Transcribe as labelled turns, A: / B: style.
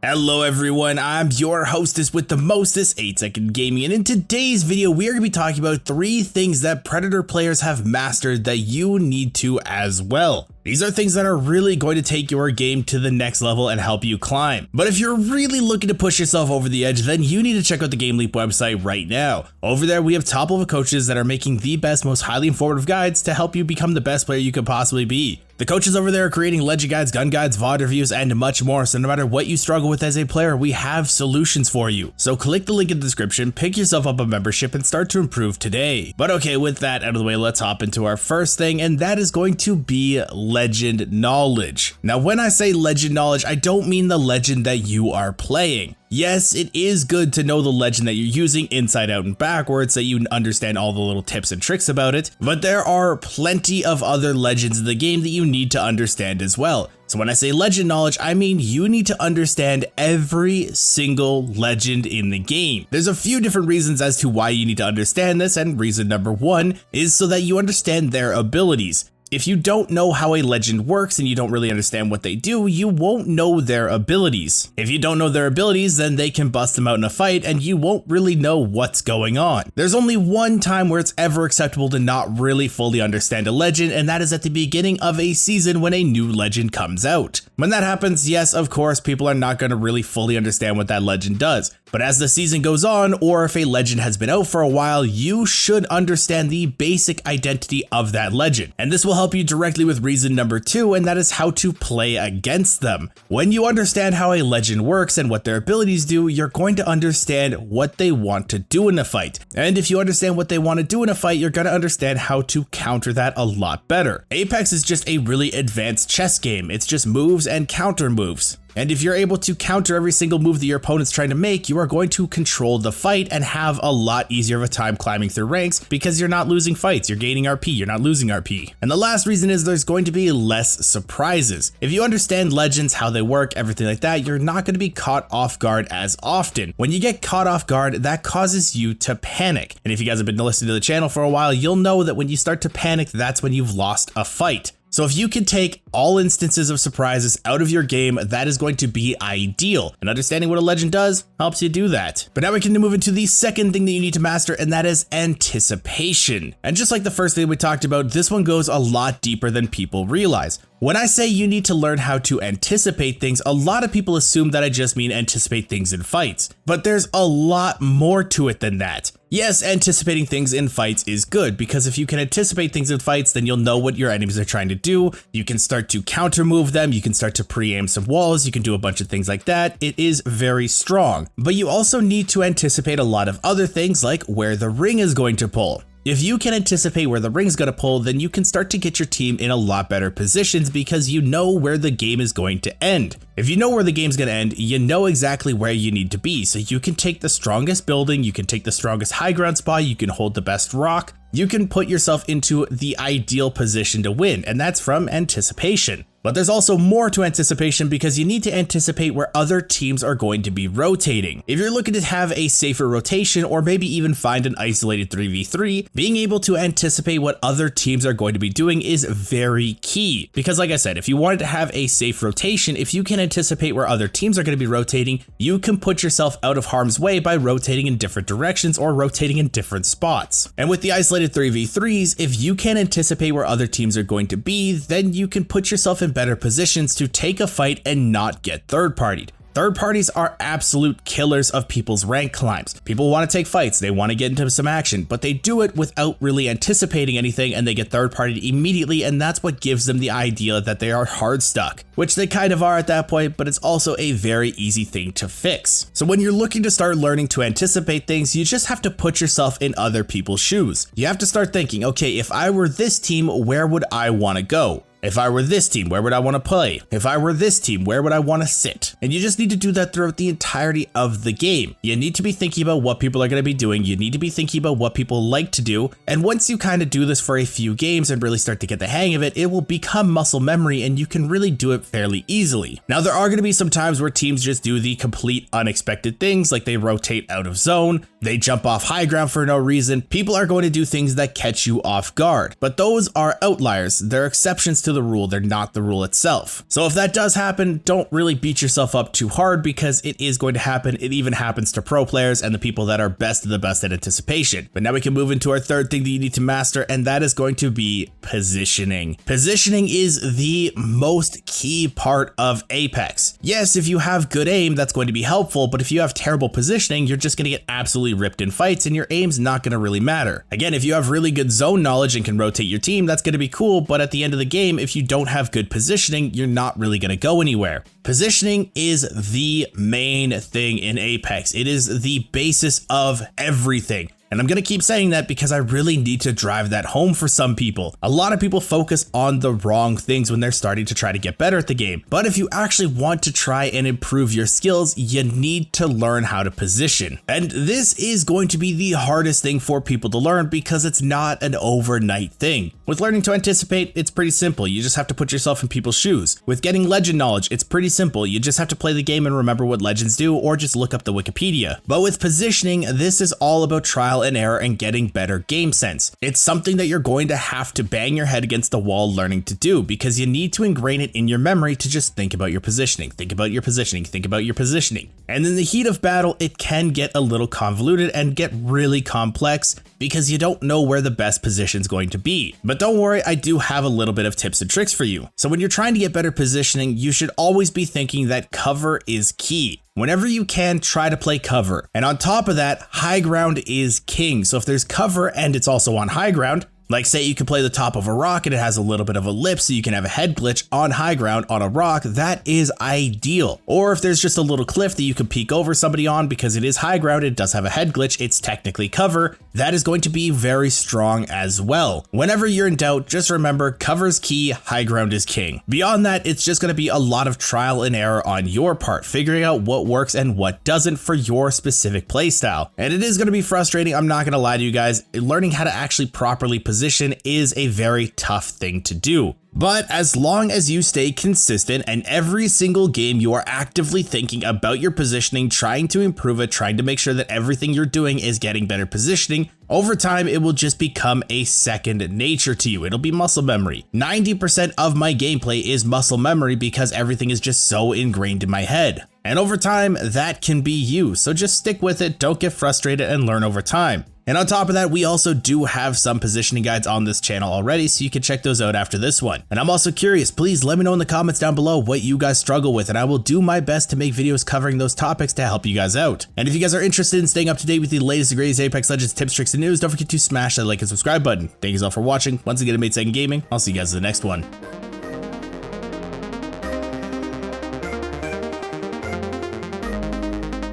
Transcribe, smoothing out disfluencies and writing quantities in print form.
A: Hello everyone, I'm your hostess with the mostest, 8-Second Gaming, and in today's video we are going to be talking about 3 things that Predator players have mastered that you need to as well. These are things that are really going to take your game to the next level and help you climb. But if you're really looking to push yourself over the edge, then you need to check out the GameLeap website right now. Over there we have top level coaches that are making the best, most highly informative guides to help you become the best player you could possibly be. The coaches over there are creating legend guides, gun guides, VOD reviews, and much more, so no matter what you struggle with as a player, we have solutions for you. So click the link in the description, pick yourself up a membership, and start to improve today. But okay, with that out of the way, let's hop into our first thing, and that is going to be legend knowledge. Now when I say legend knowledge, I don't mean the legend that you are playing. Yes, it is good to know the legend that you're using inside out and backwards so you understand all the little tips and tricks about it, but there are plenty of other legends in the game that you need to understand as well. So when I say legend knowledge, I mean you need to understand every single legend in the game. There's a few different reasons as to why you need to understand this, and reason number 1 is so that you understand their abilities. If you don't know how a legend works and you don't really understand what they do, you won't know their abilities. If you don't know their abilities, then they can bust them out in a fight and you won't really know what's going on. There's only one time where it's ever acceptable to not really fully understand a legend, and that is at the beginning of a season when a new legend comes out. When that happens, yes, of course, people are not going to really fully understand what that legend does. But as the season goes on, or if a legend has been out for a while, you should understand the basic identity of that legend. And this will help you directly with reason number 2, and that is how to play against them. When you understand how a legend works and what their abilities do, you're going to understand what they want to do in a fight. And if you understand what they want to do in a fight, you're going to understand how to counter that a lot better. Apex is just a really advanced chess game. It's just moves and counter moves. And if you're able to counter every single move that your opponent's trying to make, you are going to control the fight and have a lot easier of a time climbing through ranks because you're not losing fights, you're gaining RP, you're not losing RP. And the last reason is there's going to be less surprises. If you understand legends, how they work, everything like that, you're not going to be caught off guard as often. When you get caught off guard, that causes you to panic. And if you guys have been listening to the channel for a while, you'll know that when you start to panic, that's when you've lost a fight. So if you can take all instances of surprises out of your game, that is going to be ideal. And understanding what a legend does helps you do that. But now we can move into the second thing that you need to master, and that is anticipation. And just like the first thing we talked about, this one goes a lot deeper than people realize. When I say you need to learn how to anticipate things, a lot of people assume that I just mean anticipate things in fights. But there's a lot more to it than that. Yes, anticipating things in fights is good, because if you can anticipate things in fights, then you'll know what your enemies are trying to do. You can start to counter move them, you can start to pre-aim some walls, you can do a bunch of things like that. It is very strong. But you also need to anticipate a lot of other things, like where the ring is going to pull. If you can anticipate where the ring's gonna pull, then you can start to get your team in a lot better positions because you know where the game is going to end. If you know where the game's gonna end, you know exactly where you need to be. So you can take the strongest building, you can take the strongest high ground spot, you can hold the best rock, you can put yourself into the ideal position to win, and that's from anticipation. But there's also more to anticipation because you need to anticipate where other teams are going to be rotating. If you're looking to have a safer rotation or maybe even find an isolated 3v3, being able to anticipate what other teams are going to be doing is very key. Because like I said, if you wanted to have a safe rotation, if you can anticipate where other teams are going to be rotating, you can put yourself out of harm's way by rotating in different directions or rotating in different spots. And with the isolated 3v3s, if you can anticipate where other teams are going to be, then you can put yourself in better positions to take a fight and not get third-partied. Third parties are absolute killers of people's rank climbs. People want to take fights, they want to get into some action, but they do it without really anticipating anything and they get third-partied immediately, and that's what gives them the idea that they are hard stuck, which they kind of are at that point, but it's also a very easy thing to fix. So when you're looking to start learning to anticipate things, you just have to put yourself in other people's shoes. You have to start thinking, okay, if I were this team, where would I want to go? If I were this team, where would I want to play? If I were this team, where would I want to sit? And you just need to do that throughout the entirety of the game. You need to be thinking about what people are going to be doing. You need to be thinking about what people like to do. And once you kind of do this for a few games and really start to get the hang of it, it will become muscle memory and you can really do it fairly easily. Now, there are going to be some times where teams just do the complete unexpected things, like they rotate out of zone, they jump off high ground for no reason. People are going to do things that catch you off guard, but those are outliers. They're exceptions to the rule, they're not the rule itself. So if that does happen, don't really beat yourself up too hard because it is going to happen. It even happens to pro players and the people that are best of the best at anticipation. But now we can move into our third thing that you need to master, and that is going to be positioning. Positioning is the most key part of Apex. Yes, if you have good aim, that's going to be helpful, but if you have terrible positioning, you're just going to get absolutely ripped in fights and your aim's not going to really matter. Again, if you have really good zone knowledge and can rotate your team, that's going to be cool, but at the end of the game, if you don't have good positioning, you're not really going to go anywhere. Positioning is the main thing in Apex. It is the basis of everything. And I'm going to keep saying that because I really need to drive that home for some people. A lot of people focus on the wrong things when they're starting to try to get better at the game. But if you actually want to try and improve your skills, you need to learn how to position. And this is going to be the hardest thing for people to learn because it's not an overnight thing. With learning to anticipate, it's pretty simple. You just have to put yourself in people's shoes. With getting legend knowledge, it's pretty simple. You just have to play the game and remember what legends do, or just look up the Wikipedia. But with positioning, this is all about trial and error and getting better game sense. It's something that you're going to have to bang your head against the wall learning to do because you need to ingrain it in your memory to just think about your positioning, think about your positioning, think about your positioning. And in the heat of battle, it can get a little convoluted and get really complex because you don't know where the best position is going to be. But don't worry, I do have a little bit of tips and tricks for you. So when you're trying to get better positioning, you should always be thinking that cover is key. Whenever you can, try to play cover. And on top of that, high ground is king. So if there's cover and it's also on high ground, like say you can play the top of a rock and it has a little bit of a lip so you can have a head glitch on high ground on a rock, that is ideal. Or if there's just a little cliff that you can peek over somebody on because it is high ground, it does have a head glitch, it's technically cover, that is going to be very strong as well. Whenever you're in doubt, just remember cover's key, high ground is king. Beyond that, it's just going to be a lot of trial and error on your part, figuring out what works and what doesn't for your specific playstyle. And it is going to be frustrating, I'm not going to lie to you guys, learning how to actually properly position is a very tough thing to do. But as long as you stay consistent and every single game you are actively thinking about your positioning, trying to improve it, trying to make sure that everything you're doing is getting better positioning, over time it will just become a second nature to you. It'll be muscle memory. 90% of my gameplay is muscle memory because everything is just so ingrained in my head. And over time, that can be you. So just stick with it, don't get frustrated, and learn over time. And on top of that, we also do have some positioning guides on this channel already, so you can check those out after this one. And I'm also curious, please let me know in the comments down below what you guys struggle with, and I will do my best to make videos covering those topics to help you guys out. And if you guys are interested in staying up to date with the latest and greatest Apex Legends tips, tricks, and news, don't forget to smash that like and subscribe button. Thank you all for watching. Once again, I made Second Gaming. I'll see you guys in the next one.